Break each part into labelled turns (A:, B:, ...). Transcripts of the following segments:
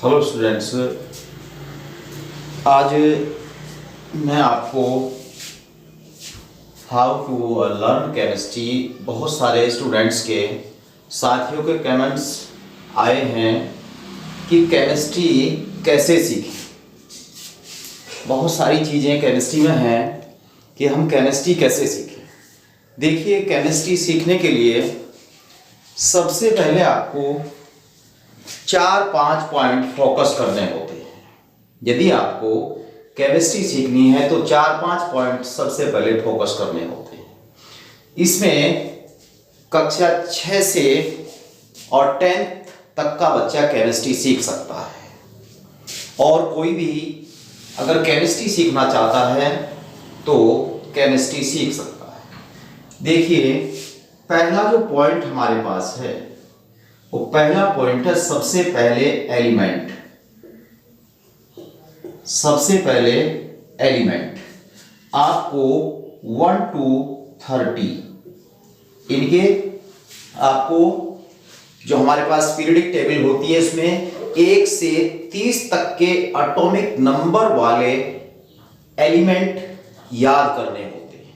A: Hello students, आज मैं आपको हाउ टू लर्न केमिस्ट्री बहुत सारे स्टूडेंट्स के साथियों के कमेंट्स आए हैं कि केमिस्ट्री कैसे सीखें। बहुत सारी चीज़ें केमिस्ट्री में हैं कि हम केमिस्ट्री कैसे सीखें। देखिए, केमिस्ट्री सीखने के लिए सबसे पहले आपको 4-5 पॉइंट फोकस करने होते हैं। यदि आपको केमिस्ट्री सीखनी है तो 4-5 पॉइंट सबसे पहले फोकस करने होते हैं। इसमें कक्षा 6 से और 10th तक का बच्चा केमिस्ट्री सीख सकता है, और कोई भी अगर केमिस्ट्री सीखना चाहता है तो केमिस्ट्री सीख सकता है। देखिए, पहला जो पॉइंट हमारे पास है वो पहला पॉइंट है सबसे पहले एलिमेंट। सबसे पहले एलिमेंट आपको 1 to 30 इनके आपको जो हमारे पास पीरियडिक टेबल होती है उसमें 1 से 30 तक के एटॉमिक नंबर वाले एलिमेंट याद करने होते हैं।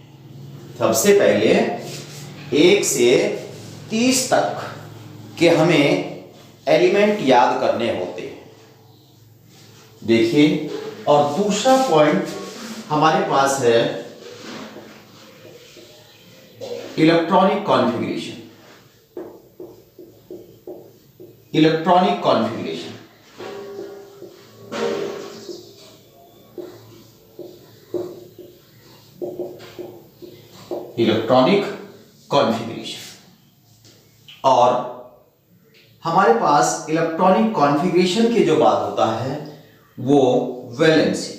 A: सबसे पहले 1 से 30 तक कि हमें एलिमेंट याद करने होते हैं। देखिए, और दूसरा पॉइंट हमारे पास है electronic configuration. Electronic configuration electronic configuration और हमारे पास इलेक्ट्रॉनिक कॉन्फ़िगरेशन की जो बात होता है वो वैलेंसी।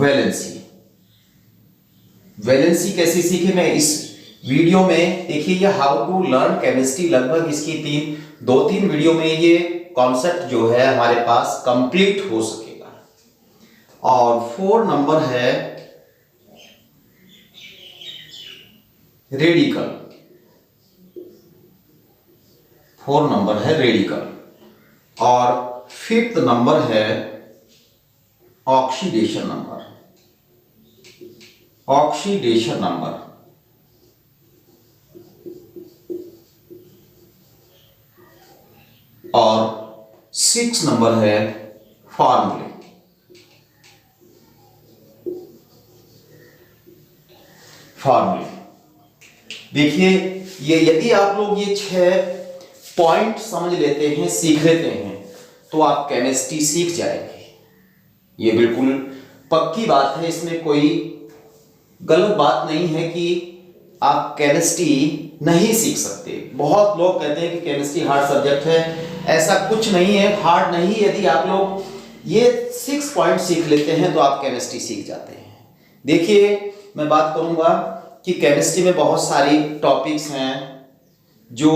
A: वैलेंसी वैलेंसी कैसे सीखे मैं इस वीडियो में। देखिए, ये हाउ टू लर्न केमिस्ट्री लगभग इसकी 2-3 वीडियो में ये कॉन्सेप्ट जो है हमारे पास कंप्लीट हो सकेगा। और 4 नंबर है रेडिकल। 4 नंबर है रेडिकल और 5th नंबर है ऑक्सीडेशन नंबर। ऑक्सीडेशन नंबर और 6 नंबर है फॉर्मूले। फॉर्मूले देखिए, ये यदि आप लोग ये 6 पॉइंट समझ लेते हैं, सीख लेते हैं, तो आप केमिस्ट्री सीख जाएंगे। ये बिल्कुल पक्की बात है, इसमें कोई गलत बात नहीं है कि आप केमिस्ट्री नहीं सीख सकते। बहुत लोग कहते हैं कि केमिस्ट्री हार्ड सब्जेक्ट है, ऐसा कुछ नहीं है, हार्ड नहीं। यदि आप लोग ये 6 पॉइंट सीख लेते हैं तो आप केमिस्ट्री सीख जाते हैं। देखिए, मैं बात करूंगा कि केमिस्ट्री में बहुत सारी टॉपिक्स हैं जो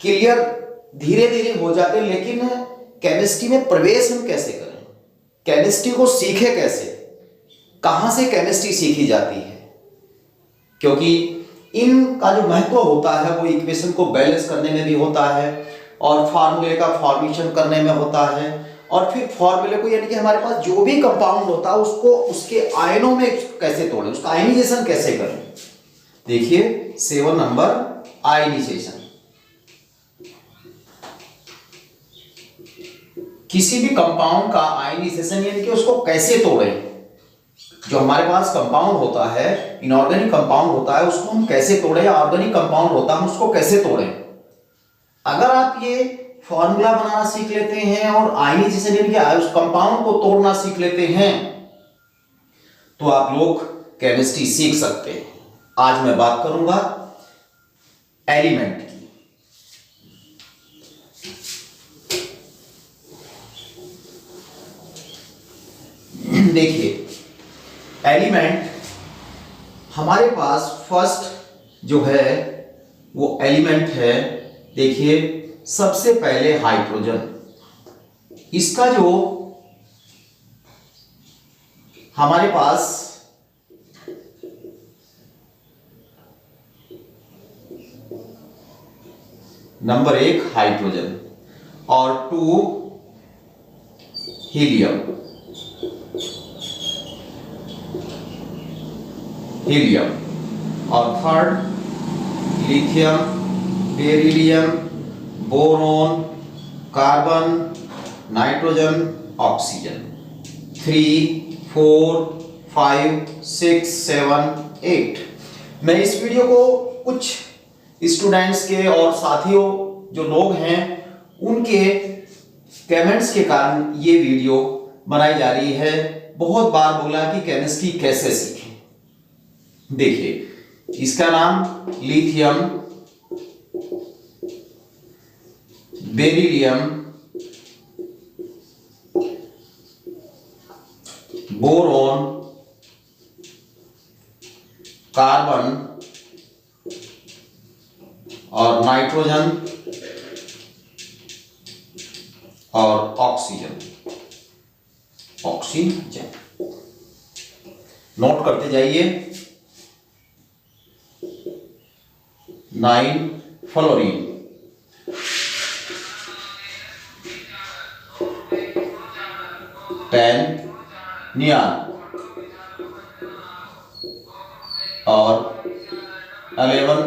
A: क्लियर धीरे धीरे हो जाते हैं, लेकिन केमिस्ट्री में प्रवेश हम कैसे करें, केमिस्ट्री को सीखे कैसे, कहां से केमिस्ट्री सीखी जाती है, क्योंकि इनका जो महत्व होता है वो इक्वेशन को बैलेंस करने में भी होता है और फार्मूले का फॉर्मेशन करने में होता है, और फिर फॉर्मूले को यानी कि हमारे पास जो भी कंपाउंड होता है उसको उसके आयनों में कैसे तोड़ें, उसका आयनीजेशन कैसे करें। देखिए, 7 नंबर आयनीजेशन। किसी भी कंपाउंड का आयनीजेशन यानी कि उसको कैसे तोड़ें। जो हमारे पास कंपाउंड होता है, इनऑर्गेनिक कंपाउंड होता है, उसको हम कैसे तोड़ें, या ऑर्गेनिक कंपाउंड होता है हम उसको कैसे तोड़ें। अगर आप ये फॉर्मूला बनाना सीख लेते हैं और आयनीजेशन यानी कि उस कंपाउंड को तोड़ना सीख लेते हैं तो आप लोग केमिस्ट्री सीख सकते हैं। आज मैं बात करूंगा एलिमेंट की। देखिए, एलिमेंट हमारे पास फर्स्ट जो है वो एलिमेंट है। देखिए, सबसे पहले हाइड्रोजन। इसका जो हमारे पास नंबर 1 हाइड्रोजन और 2 हीलियम, और third lithium, beryllium, boron, carbon, nitrogen, oxygen. 3 4 5 6 7 8। मैं इस वीडियो को कुछ स्टूडेंट्स के और साथियों जो लोग हैं उनके कमेंट्स के कारण ये वीडियो बनाई जा रही है। बहुत बार बोला कि केमिस्ट्री कैसे सीखें। देखिए इसका नाम लिथियम, बेरिलियम, बोरॉन, कार्बन और नाइट्रोजन और ऑक्सीजन। नोट करते जाइए। 9 फ्लोरीन, 10 नियान और 11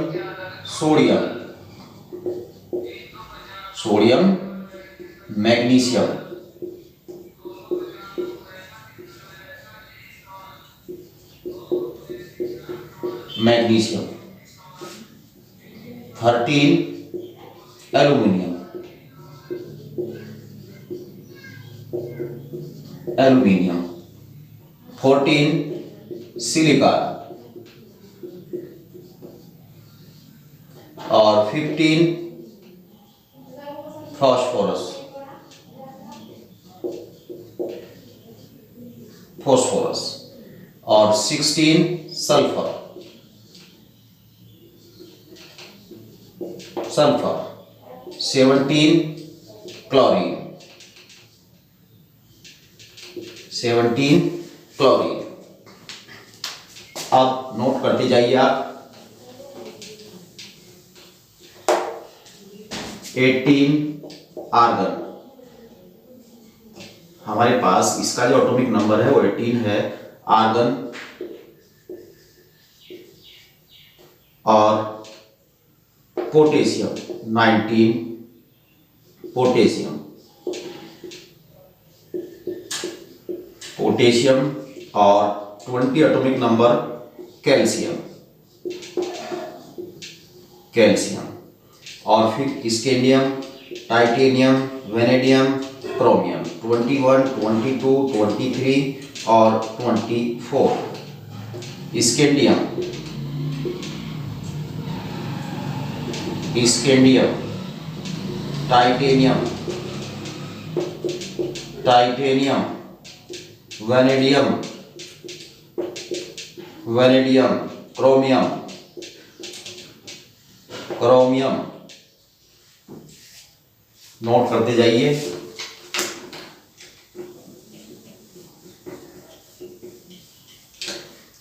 A: sodium, magnesium, magnesium, 13 aluminium, aluminium, 14 silica और 15 फास्फोरस, और 16 सल्फर, 17 क्लोरीन, अब नोट करते जाइए आप। 18 आर्गन। हमारे पास इसका जो एटॉमिक नंबर है वो 18 है। आर्गन और पोटेशियम 19, पोटेशियम और 20 एटॉमिक नंबर कैल्शियम, और फिर स्कैंडियम, टाइटेनियम, वेनेडियम, क्रोमियम 21, 22, 23 और 24। Scandium, titanium, vanadium, chromium. Note करते जाइए।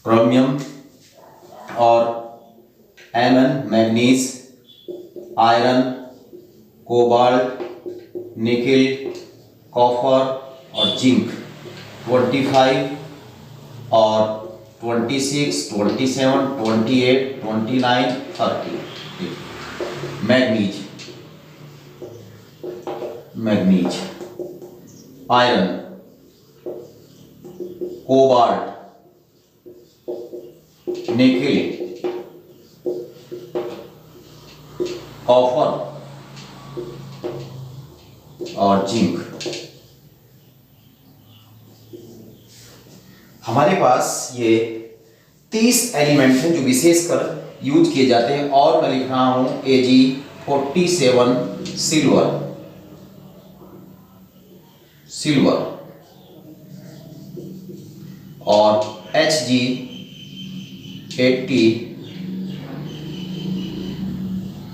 A: क्रोमियम और Mn manganese, iron, cobalt, nickel, copper और जिंक 25 और 26, 27, 28, 29, 30। Manganese, iron, cobalt, nickel, copper और जिंक। हमारे पास ये 30 एलिमेंट हैं जो विशेषकर यूज किए जाते हैं। और मैं लिख रहा हूं Ag47 सिल्वर और Hg80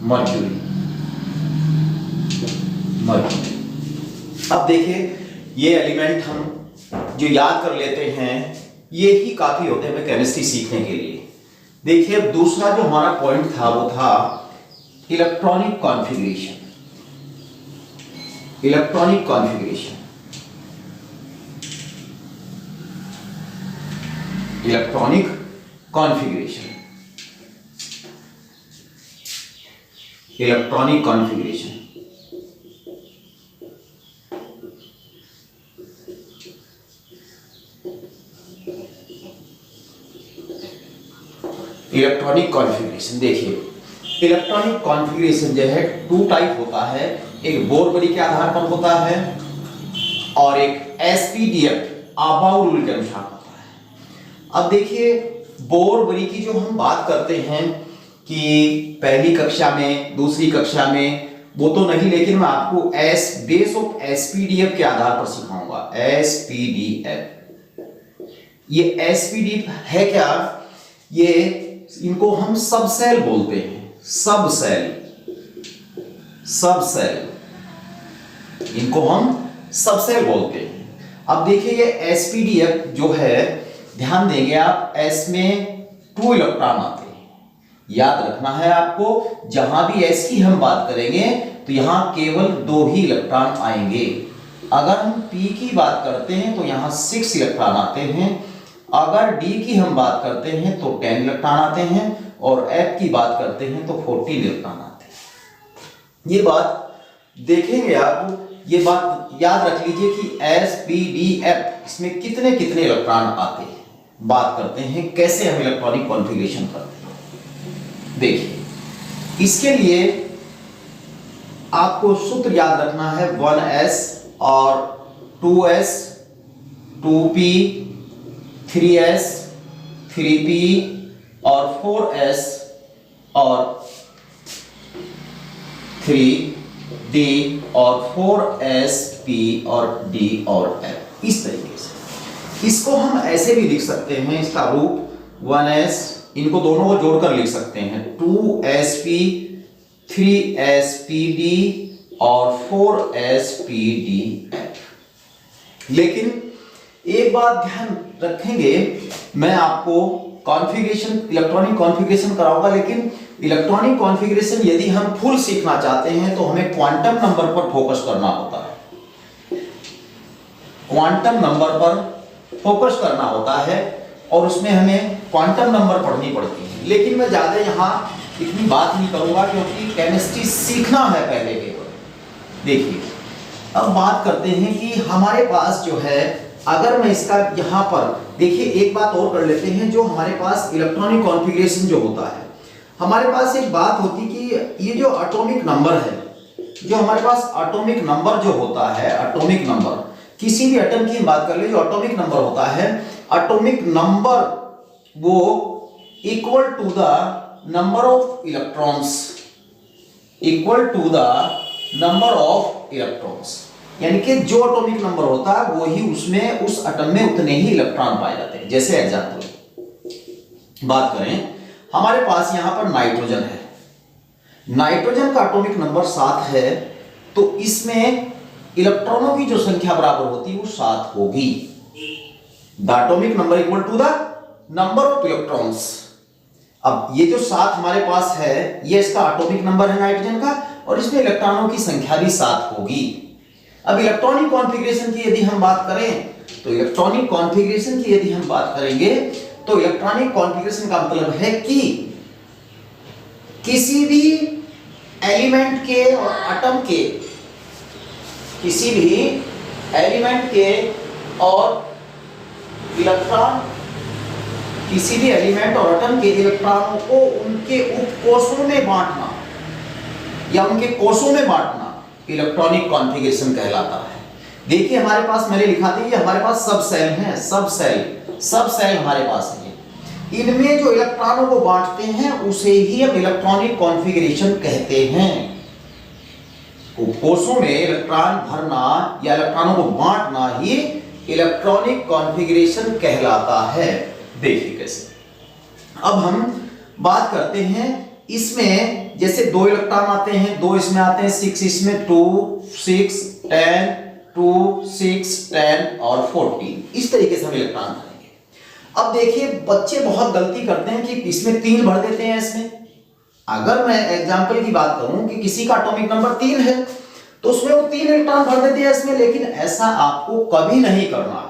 A: मर्क्यूरी। अब देखिए ये एलिमेंट हम जो याद कर लेते हैं ये ही काफी होते हैं हमें केमिस्ट्री सीखने के लिए। देखिए अब दूसरा जो हमारा पॉइंट था वो था electronic configuration, electronic configuration, electronic configuration, electronic configuration. Electronic configuration देखिए, इलेक्ट्रॉनिक कॉन्फ़िगरेशन जो है टू टाइप होता है, एक बोरबरी के आधार पर होता है और एक एसपीडीएफ आबाउ रूल के अनुसार होता है। अब देखिए बोरबरी की जो हम बात करते हैं कि पहली कक्षा में, दूसरी कक्षा में, वो तो नहीं, लेकिन मैं आपको बेस ऑफ एसपीडीएफ के आधार पर सिखाऊंगा। एसपीडीएफ, ये एसपीडीएफ है क्या? ये इनको हम सब सेल बोलते हैं, सब सेल, सब सेल, इनको हम सब सेल बोलते हैं। अब देखिए ये एसपीडीएफ जो है, ध्यान देंगे आप, एस में 2 इलेक्ट्रॉन आते हैं। याद रखना है आपको, जहां भी एस की हम बात करेंगे तो यहां केवल 2 ही इलेक्ट्रॉन आएंगे। अगर हम पी की बात करते हैं तो यहां 6 इलेक्ट्रॉन आते हैं। अगर डी की हम बात करते हैं तो 10 इलेक्ट्रॉन आते हैं और एफ की बात करते हैं तो 14 इलेक्ट्रॉन आते हैं। ये बात देखेंगे आप, ये बात याद रख लीजिए कि एस पी डी एफ इसमें कितने कितने इलेक्ट्रॉन आते हैं। बात करते हैं कैसे हम इलेक्ट्रॉनिक कॉन्फ़िगरेशन करते हैं। देखिए इसके लिए आपको सूत्र याद रखना है, 1s और 2s, 2p, 3s, 3p और 4s और 3d और 4sp और d और f। इस तरीके से इसको हम ऐसे भी लिख सकते हैं, इसका रूप 1s, इनको दोनों को जोड़कर लिख सकते हैं 2sp, 3spd और 4spdf। लेकिन एक बात ध्यान रखेंगे, मैं आपको कॉन्फ़िगरेशन, इलेक्ट्रॉनिक कॉन्फ़िगरेशन कराऊंगा, लेकिन इलेक्ट्रॉनिक कॉन्फ़िगरेशन यदि हम फुल सीखना चाहते हैं तो हमें क्वांटम नंबर पर फोकस करना होता है। क्वांटम नंबर पर फोकस करना होता है और उसमें हमें क्वांटम नंबर पढ़नी पड़ती है। लेकिन मैं ज्यादा यहाँ इतनी बात नहीं करूंगा क्योंकि केमिस्ट्री सीखना है पहले केवल। देखिए अब बात करते हैं कि हमारे पास जो है, अगर मैं इसका यहाँ पर देखिए एक बात और कर लेते हैं, जो हमारे पास इलेक्ट्रॉनिक कॉन्फ़िगरेशन जो होता है, हमारे पास एक बात होती कि ये जो एटॉमिक नंबर है, जो हमारे पास एटॉमिक नंबर जो होता है, एटॉमिक नंबर किसी भी एटम की बात कर ले, जो एटॉमिक नंबर होता है, एटॉमिक नंबर वो equal to the number of electrons, equal to the number of electrons, यानी कि जो एटॉमिक नंबर होता है वो ही उसमें, उस एटम में उतने ही इलेक्ट्रॉन पाए जाते हैं। जैसे एग्जांपल बात करें, हमारे पास यहां पर नाइट्रोजन है, नाइट्रोजन का एटॉमिक नंबर 7 है, तो इसमें इलेक्ट्रॉनों की जो संख्या बराबर होती है वो 7 होगी। The atomic number equal to the number of electrons. अब ये जो 7 हमारे पास है, ये इसका एटॉमिक नंबर है नाइट्रोजन का, और इसमें इलेक्ट्रॉनों की संख्या भी 7 होगी। अब इलेक्ट्रॉनिक कॉन्फ़िगरेशन की यदि हम बात करें, तो इलेक्ट्रॉनिक कॉन्फ़िगरेशन की यदि हम बात करेंगे तो इलेक्ट्रॉनिक कॉन्फ़िगरेशन का मतलब है कि किसी भी एलिमेंट के और एटम के, किसी भी एलिमेंट के और इलेक्ट्रॉन, किसी भी एलिमेंट और एटम के इलेक्ट्रॉनों को उनके उपकोषों में बांटना या उनके कोषों में बांटना इलेक्ट्रॉनिक कॉन्फ़िगरेशन कहलाता है। देखिए हमारे पास मैंने लिखा था, ये हमारे पास सब सेल हैं, सब सेल हमारे पास है। इनमें जो इलेक्ट्रॉनों को बांटते हैं उसे ही हम इलेक्ट्रॉनिक कॉन्फ़िगरेशन कहते हैं। कोषों में इलेक्ट्रॉन भरना या इलेक्ट्रॉनों को बांटना ही इलेक्ट्रॉनिक कॉन्फ़िगरेशन कहलाता है। देखिए कैसे, अब हम बात करते हैं, इसमें जैसे 2 इलेक्ट्रॉन आते हैं, 2 इसमें आते हैं, 6 इसमें, 2, 6, 10, 2, 6, 10 और 14, इस तरीके से हम इलेक्ट्रॉन भरेंगे। अब देखिए बच्चे बहुत गलती करते हैं कि इसमें 3 भर देते हैं, इसमें अगर मैं एग्जाम्पल की बात करूं कि किसी का एटॉमिक नंबर 3 है तो उसमें वो 3 इलेक्ट्रॉन भर देते हैं इसमें, लेकिन ऐसा आपको कभी नहीं करना है।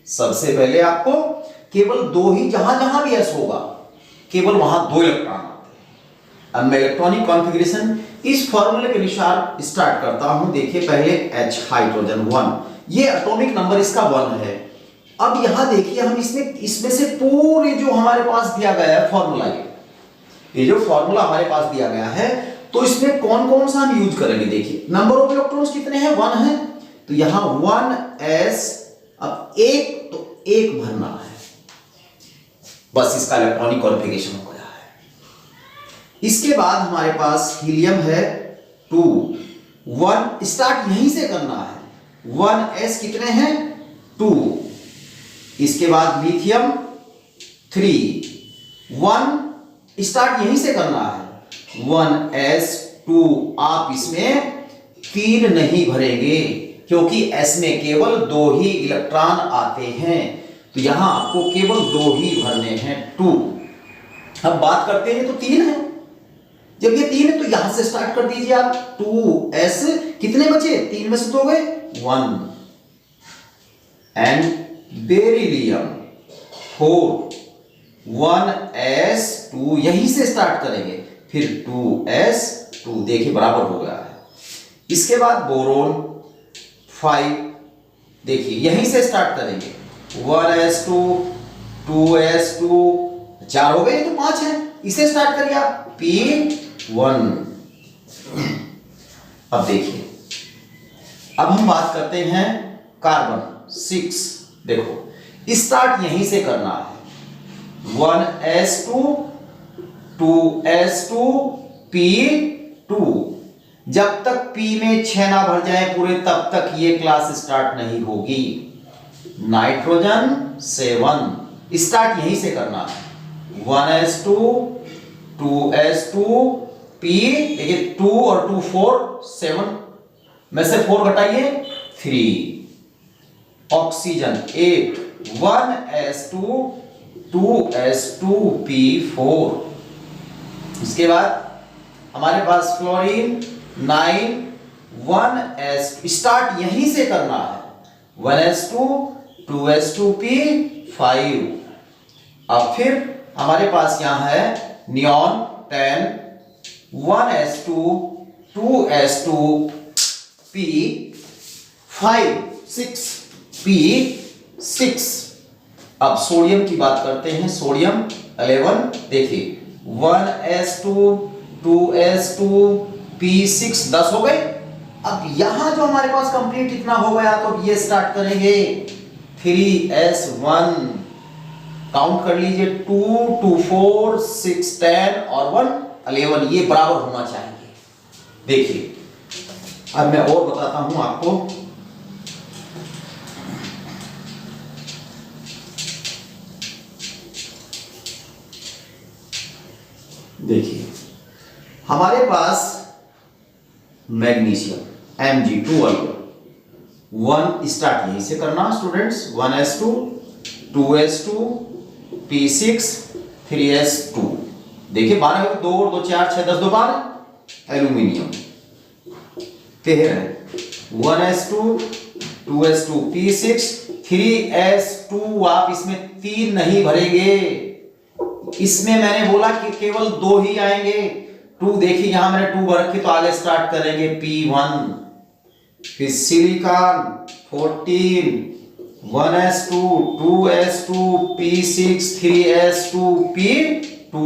A: सबसे पहले आपको केवल 2 ही, जहां जहां भी s होगा केवल वहां 2 इलेक्ट्रॉन आते हैं। अब मैं इलेक्ट्रॉनिक कॉन्फ़िगरेशन इस फॉर्मूले के अनुसार स्टार्ट करता हूं। देखिए पहले H हाइड्रोजन 1, ये एटॉमिक नंबर इसका 1 है। अब यहां देखिए हम इसमें से पूरे जो हमारे पास दिया गया है फॉर्मूला, ये जो फॉर्मूला हमारे पास दिया गया है, तो इसमें कौन कौन सा हम यूज करेंगे। देखिए नंबर ऑफ इलेक्ट्रॉन्स कितने हैं, 1 है, तो यहां 1s, अब एक तो एक भरना है, बस इसका इलेक्ट्रॉनिक कॉन्फ़िगरेशन हो गया है। इसके बाद हमारे पास हीलियम है 2, 1 स्टार्ट यहीं से करना है, 1s कितने हैं 2। इसके बाद लिथियम 3, 1 स्टार्ट यहीं से करना है, 1s2। आप इसमें 3 नहीं भरेंगे क्योंकि s में केवल 2 ही इलेक्ट्रॉन आते हैं, तो यहां आपको केवल 2 ही भरने हैं, 2। अब बात करते हैं, तो 3 है, जब ये 3 है तो यहां से स्टार्ट कर दीजिए आप, 2s कितने बचे, 3 में से 2 गए, 1 एंड बेरिलियम 4, 1s2 यहीं से स्टार्ट करेंगे, फिर 2s2, देखिए बराबर हो गया है। इसके बाद बोरोन 5, देखिए यहीं से स्टार्ट करेंगे, 1s2, 2s2, 4 हो गए, तो 5 है, इसे स्टार्ट करिए आप, p1। अब देखिए, अब हम बात करते हैं कार्बन 6, देखो स्टार्ट यहीं से करना है, 1s2, 2s2, p2। जब तक p में 6 ना भर जाए पूरे तब तक ये क्लास स्टार्ट नहीं होगी। नाइट्रोजन 7 स्टार्ट यहीं से करना है, 1s2, 2s2, p, देखिए 2 और 2 4, 7 में से 4 घटाइए 3। Oxygen 8, 1s2, 2s2, p4। इसके बाद हमारे पास फ्लोरीन 9, 1s, स्टार्ट यहीं से करना है, 1s2, 2s2, p5। अब फिर हमारे पास यहां है neon 10, 1s2, 2s2, p5, 6, p6। अब सोडियम की बात करते हैं, सोडियम 11, देखिए 1s2, 2s2, p6, 10 हो गए। अब यहां जो हमारे पास कंप्लीट इतना हो गया, तो ये स्टार्ट करेंगे 3s1, काउंट कर लीजिए, 2, 2, 4, 6, 10 और 1, 11, ये बराबर होना चाहिए। देखिए अब मैं और बताता हूं आपको, देखिए हमारे पास मैग्नीशियम Mg12, 1 स्टार्ट यहीं से करना students, 1s2, 2s2, p6, 3s2। देखिए 12 है, 2 और 2 4, 6 10 2 12। Aluminium 13, 1s2, 2s2, p6, 3s2। आप इसमें 3 नहीं भरेंगे, इसमें मैंने बोला कि केवल 2 ही आएंगे, 2 देखिए यहां मैंने 2 भर रखे, तो आगे स्टार्ट करेंगे p1। फिर silicon 14, 1s2, 2s2, p6, 3s2, p2।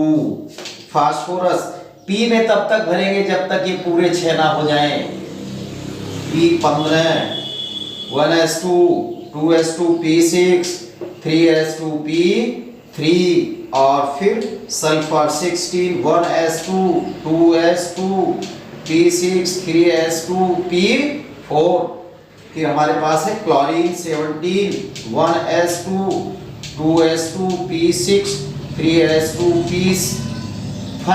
A: Phosphorus p में तब तक भरेंगे जब तक ये पूरे 6 ना हो जाएं, p15, 1s2, 2s2, p6, 3s2, p3। और फिर sulphur 16, 1s2, 2s2, p6, 3s2, p4। फिर हमारे पास है chlorine 17, 1s2, 2s2, p6, 3s2, p5।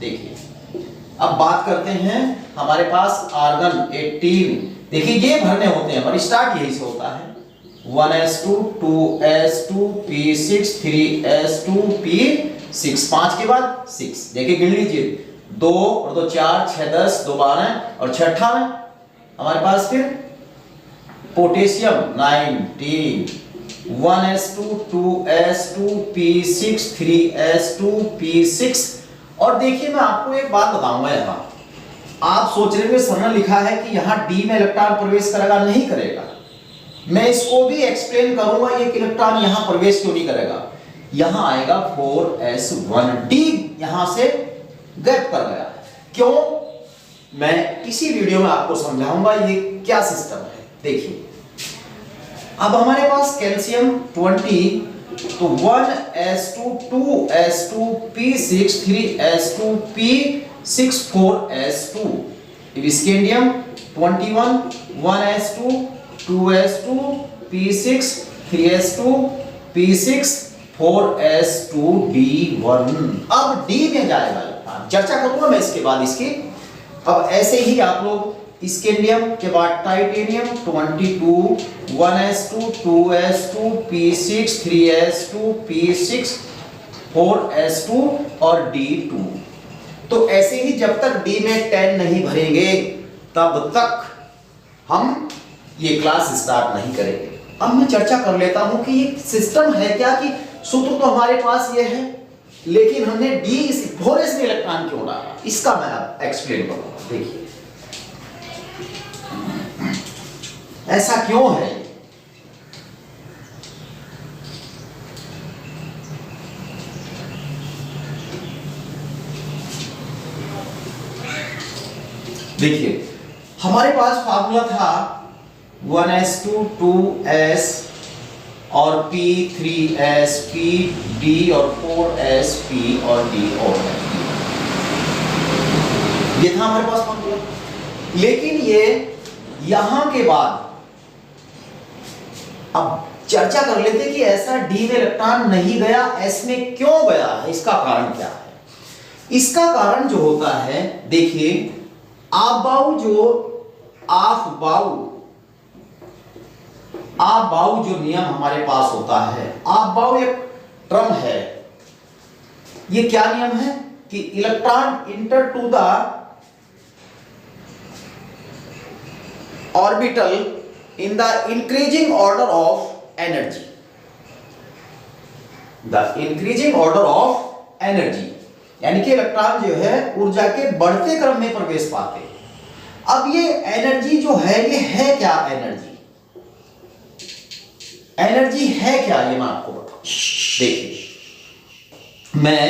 A: देखिए अब बात करते हैं हमारे पास आर्गन 18, देखिए ये भरने होते हैं पर स्टार्ट यही से होता है, 1s2, 2s2, p6, 3s2, 6, 5 के बाद 6, देखिए गिन लीजिए, 2 और 2 4, 6 10, 2 12 और 6 18। हमारे पास फिर potassium 19, 1s2, 2s2, p6, 3s2, p6। और देखिए मैं आपको एक बात बताऊंगा, यहाँ आप सोच रहे होंगे सर ने लिखा है कि यहाँ डी में इलेक्ट्रॉन प्रवेश करेगा, नहीं करेगा। मैं इसको भी एक्सप्लेन करूंगा ये कि इलेक्ट्रॉन यहां प्रवेश क्यों नहीं करेगा। यहां आएगा 4s1, डी यहां से गैप कर गया, क्यों, मैं इसी वीडियो में आपको समझाऊंगा ये क्या सिस्टम है। देखिए अब हमारे पास कैल्शियम 20, तो 1s2, 2s2, p6, 3s2, p6, 4s2। Scandium 21, 1s2, 2s2, p6, 3s2, p6, 4s2, d1। अब d में जाएगा, चर्चा करूंगा मैं इसके बाद इसकी। अब ऐसे ही आप लोग स्कैंडियम के बाद titanium 22, 1s2, 2s2, p6, 3s2, p6, 4s2 और d2। तो ऐसे ही जब तक d में 10 नहीं भरेंगे तब तक हम ये क्लास स्टार्ट नहीं करेंगे। अब मैं चर्चा कर लेता हूं कि ये सिस्टम है क्या, कि सूत्र तो हमारे पास ये है, लेकिन हमने डी 4s में इलेक्ट्रॉन क्यों डाला, इसका मैं अब एक्सप्लेन करूंगा। देखिए ऐसा क्यों है। देखिए हमारे पास फार्मूला था 1s2, 2s और p, 3s, p, d और 4s, p और d और d। ये था हमारे पास फार्मूला। लेकिन ये यहां के बाद अब चर्चा कर लेते कि ऐसा डी में इलेक्ट्रॉन नहीं गया, एस में क्यों गया है, इसका कारण क्या है। इसका कारण जो होता है, देखिए आप बाउ जो ऑफ बाउ जो नियम हमारे पास होता है, ऑफ बाउ एक टर्म है। ये क्या नियम है कि electron enter to the orbital in the increasing order of energy, the increasing order of energy, यानी कि इलेक्ट्रॉन जो है ऊर्जा के बढ़ते क्रम में प्रवेश पाते हैं। अब ये एनर्जी जो है, ये है क्या एनर्जी, एनर्जी है क्या, ये मैं आपको बताऊं। देखिए मैं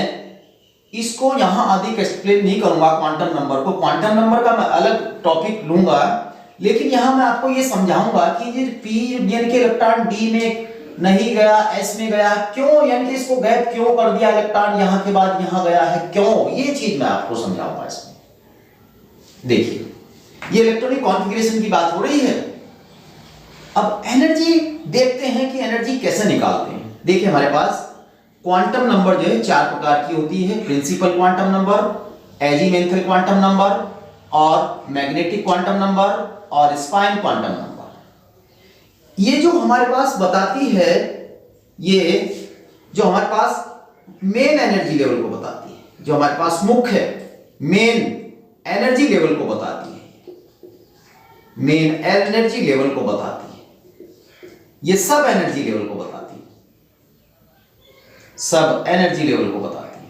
A: इसको यहां अधिक एक्सप्लेन नहीं करूंगा, क्वांटम नंबर को, क्वांटम नंबर का मैं अलग टॉपिक लूंगा, लेकिन यहां मैं आपको ये समझाऊंगा कि ये पी यानी कि इलेक्ट्रॉन डी में नहीं गया, एस में गया, क्यों, यानी कि इसको गैप क्यों कर दिया, इलेक्ट्रॉन यहां के बाद यहां गया है, क्यों, ये चीज मैं आपको समझाऊंगा इसमें। देखिए ये इलेक्ट्रॉनिक कॉन्फ़िगरेशन की बात हो रही है। अब एनर्जी देखते हैं कि एनर्जी कैसे निकालते हैं। देखिए हमारे पास क्वांटम नंबर जो है 4 प्रकार की होती है, principal quantum number, azimuthal quantum number और मैग्नेटिक क्वांटम नंबर और स्पाइन क्वांटम नंबर। ये जो हमारे पास बताती है, ये जो हमारे पास मेन एनर्जी लेवल को बताती है, जो हमारे पास मुख्य मेन एनर्जी लेवल को बताती है, मेन एनर्जी लेवल को बताती है, ये सब एनर्जी लेवल को बताती है, सब एनर्जी लेवल को बताती है,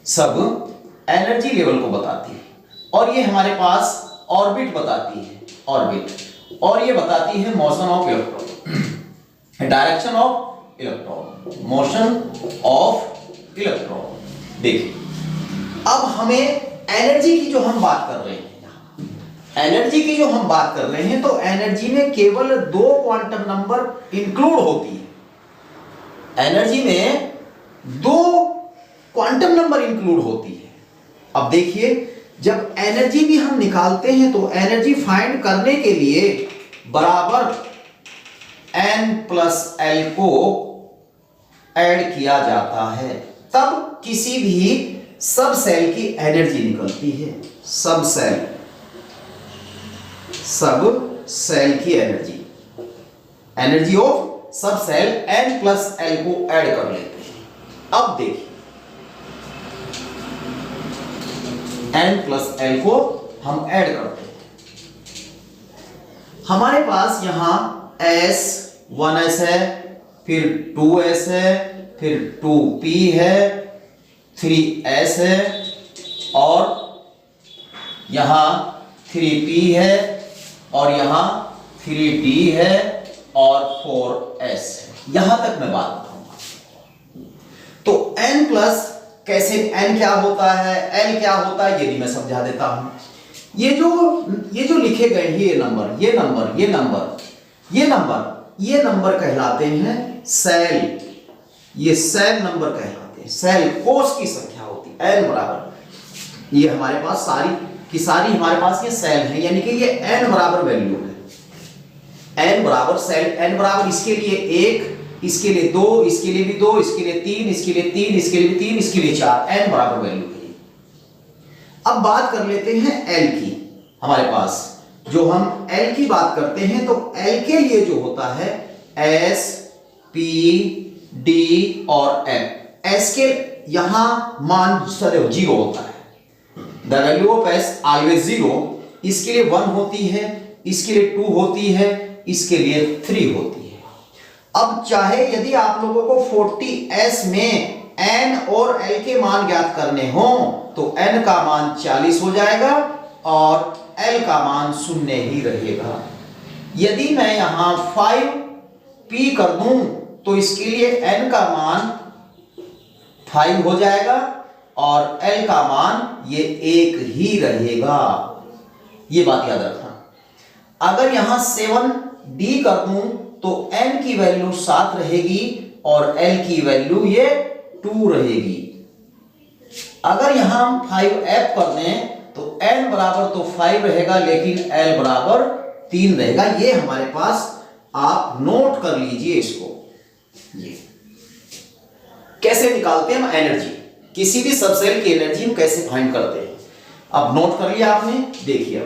A: सब एनर्जी लेवल को बताती है। और ये हमारे पास ऑर्बिट बताती है, ऑर्बिट, और ये बताती है motion of electron, direction of electron, motion of electron. देखिए अब हमें एनर्जी की जो हम बात कर रहे हैं, एनर्जी की जो हम बात कर रहे हैं, तो एनर्जी में केवल 2 क्वांटम नंबर इंक्लूड होती है, एनर्जी में 2 क्वांटम नंबर इंक्लूड होती है। अब देखिए जब एनर्जी भी हम निकालते हैं तो एनर्जी फाइंड करने के लिए बराबर n+l को ऐड किया जाता है, तब किसी भी सब सेल की एनर्जी निकलती है। सब सेल की एनर्जी ऑफ सब सेल n+l को ऐड कर लेते हैं। अब देखिए n प्लस l को हम ऐड करते हैं। हमारे पास यहां s 1s है, फिर 2s है, फिर 2p है, 3s है और यहां 3p है और यहां 3d है और 4s है। यहां तक मैं बात बताऊंगा। तो n प्लस कैसे, n क्या होता है, l क्या होता है, ये भी मैं समझा देता हूं। ये जो लिखे गए हैं ये नंबर, ये नंबर, ये नंबर, ये नंबर, ये नंबर कहलाते हैं सेल। ये सेल नंबर कहलाते हैं। सेल कोष की संख्या होती है n बराबर, ये हमारे पास सारी की सारी हमारे पास ये सेल है, यानी कि ये n बराबर वैल्यू है। n बराबर सेल, n बराबर इसके लिए 1, इसके लिए 2, इसके लिए भी 2, इसके लिए 3, इसके लिए 3, इसके लिए भी 3, इसके लिए 4, n बराबर वैल्यू है। अब बात कर लेते हैं l की। हमारे पास जो हम l की बात करते हैं तो l के लिए जो होता है s, p, d और m। s के यहां मान सदैव 0 होता है। The value of s always 0। इसके लिए 1 होती है, इसके लिए 2 होती है, इसके लिए 3 होती है। अब चाहे यदि आप लोगों को 40s में n और l के मान ज्ञात करने हो तो n का मान 40 हो जाएगा और l का मान 0 ही रहेगा। यदि मैं यहां 5p कर दूं तो इसके लिए n का मान 5 हो जाएगा और l का मान ये 1 ही रहेगा। ये बात याद रखना। अगर यहां 7d कर दूं तो n की वैल्यू 7 रहेगी और l की वैल्यू ये 2 रहेगी। अगर यहां हम 5f कर दें तो n बराबर तो 5 रहेगा लेकिन l बराबर 3 रहेगा। ये हमारे पास आप नोट कर लीजिए इसको। ये कैसे निकालते हैं हम एनर्जी, किसी भी सबसेल की एनर्जी हम कैसे फाइंड करते हैं। अब नोट कर लिया आपने, देखिए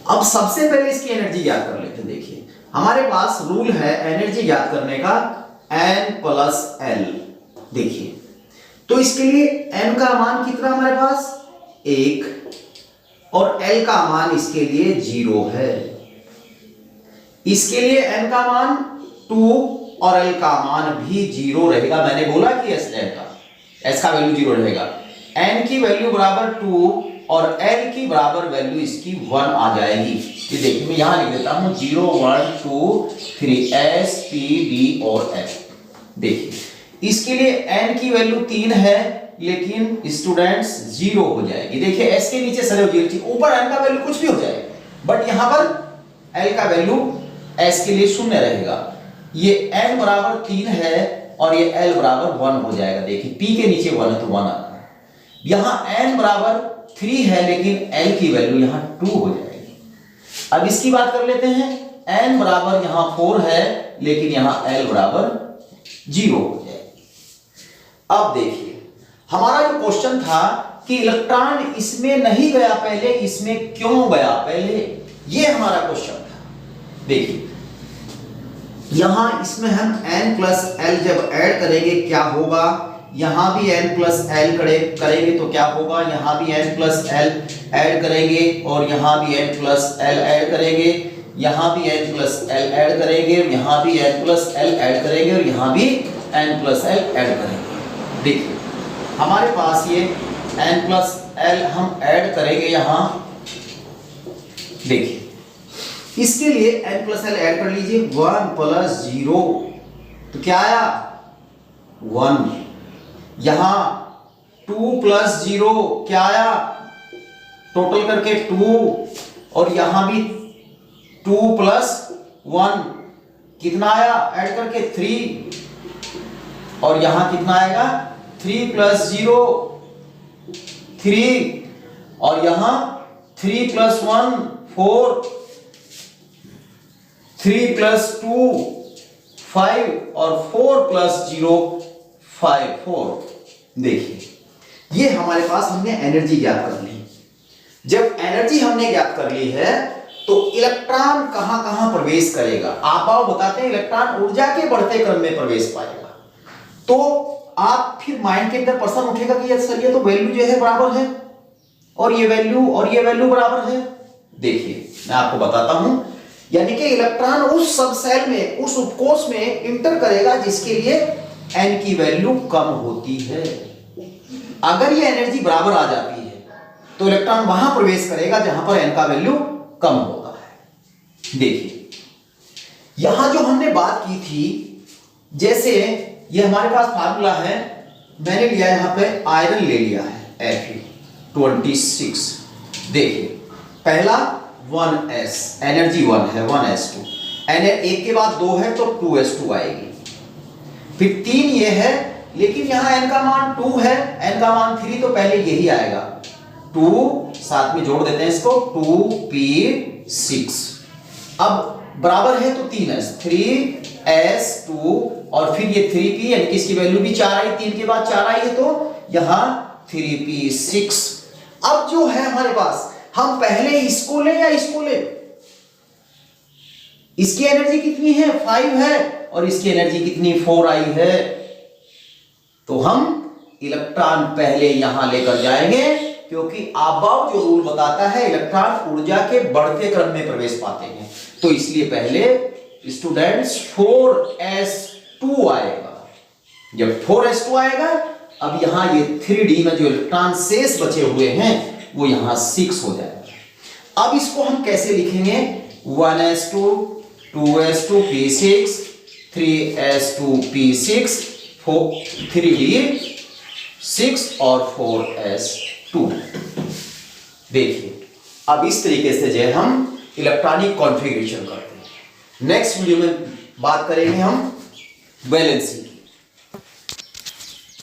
A: अब सबसे पहले इसकी एनर्जी ज्ञात कर लेते हैं। देखिए हमारे पास रूल है एनर्जी ज्ञात करने का n प्लस l। देखिए तो इसके लिए n का मान कितना हमारे पास 1 और l का मान इसके लिए 0 है। इसके लिए n का मान 2 और l का मान भी 0 रहेगा। मैंने बोला कि s का वैल्यू 0 रहेगा। n की वैल्यू बराबर 2 और l की बराबर वैल्यू इसकी 1 आ जाएगी। ये देखिए मैं यहां लिख देता हूं 0 1 2 3 s p d और f। देखिए इसके लिए n की वैल्यू 3 है लेकिन स्टूडेंट्स 0 हो जाएगी। देखिए s के नीचे सदैव 0, ऊपर n का वैल्यू कुछ भी हो जाएगा बट यहां पर l का वैल्यू s के लिए 0 रहेगा। ये n बराबर 3 है और ये l बराबर 1 हो जाएगा। देखिए p के नीचे 1 है तो 1 आता है। यहां n बराबर 3 है लेकिन l की वैल्यू यहां 2 हो जाएगी। अब इसकी बात कर लेते हैं। n बराबर यहां 4 है लेकिन यहां l बराबर 0 हो जाएगी। अब देखिए हमारा जो क्वेश्चन था कि इलेक्ट्रॉन इसमें नहीं गया पहले, इसमें क्यों गया पहले, ये हमारा क्वेश्चन था। देखिए यहां इसमें हम n प्लस l जब ऐड करेंगे क्या होगा, यहां भी n प्लस l करेंगे तो क्या होगा, यहां भी n प्लस l ऐड करेंगे और यहां भी n प्लस l ऐड करेंगे, यहां भी n प्लस l ऐड करेंगे, यहां भी n प्लस l ऐड करेंगे और यहां भी n प्लस l ऐड करेंगे। देखिए हमारे पास ये n प्लस l हम ऐड करेंगे यहां। देखिए इसके लिए n प्लस l ऐड कर लीजिए। 1 प्लस 0 तो क्या आया 1। यहां 2 प्लस 0 क्या आया, टोटल करके 2 और यहां भी 2 प्लस 1 कितना आया ऐड करके 3 और यहां कितना आएगा 3 प्लस 0 3 और यहां 3 प्लस 1 4 3 प्लस 2 5 और 4 प्लस 0 5 4। देखिए ये हमारे पास हमने एनर्जी ज्ञात कर ली। जब एनर्जी हमने ज्ञात कर ली है तो इलेक्ट्रॉन कहां कहां प्रवेश करेगा, आप बताते हैं इलेक्ट्रॉन ऊर्जा के बढ़ते क्रम में प्रवेश पाएगा। तो आप फिर माइंड के अंदर प्रश्न उठेगा कि सर ये तो वैल्यू जो है बराबर है और ये वैल्यू बराबर है। देखिए मैं आपको बताता हूं, यानी कि इलेक्ट्रॉन उस सब सेल में, उस उपकोष में इंटर करेगा जिसके लिए n की वैल्यू कम होती है। अगर ये एनर्जी बराबर आ जाती है तो इलेक्ट्रॉन वहां प्रवेश करेगा जहां पर n का वैल्यू कम होता है। देखिए यहां जो हमने बात की थी, जैसे ये हमारे पास फार्मूला है, मैंने लिया यहां पे आयरन ले लिया है Fe26। देखिए पहला 1s, एनर्जी 1 है, 1s2, एक के बाद 2 है तो 2s2 आएगी। फिर 3 ये है, लेकिन यहां n का मान 2 है, n का मान 3, तो पहले यही आएगा 2, साथ में जोड़ देते हैं इसको, 2p6। अब बराबर है तो 3s, 3s2 और फिर ये 3p, यानी कि इसकी वैल्यू भी 4 आई, 3 के बाद 4 आई है तो यहां 3p6। अब जो है हमारे पास, हम पहले इसको लें या इसको लें? इसकी एनर्जी कितनी है, 5 है, और इसकी एनर्जी कितनी, 4 आई है। तो हम इलेक्ट्रॉन पहले यहां लेकर जाएंगे, क्योंकि अबव जो रूल बताता है इलेक्ट्रॉन ऊर्जा के बढ़ते क्रम में प्रवेश पाते हैं, तो इसलिए पहले स्टूडेंट्स 4s2 आएगा। जब 4s2 आएगा, अब यहां ये 3d में जो इलेक्ट्रॉन शेष बचे हुए हैं वो यहां 6 हो जाएगा। अब इसको हम कैसे लिखेंगे, 1s2, 2s2 p6, 3s2 p6, 3d6 और 4s2। देखिए अब इस तरीके से जो है हम इलेक्ट्रॉनिक कॉन्फ़िगरेशन करते हैं। नेक्स्ट वीडियो में बात करेंगे हम वैलेंसी की।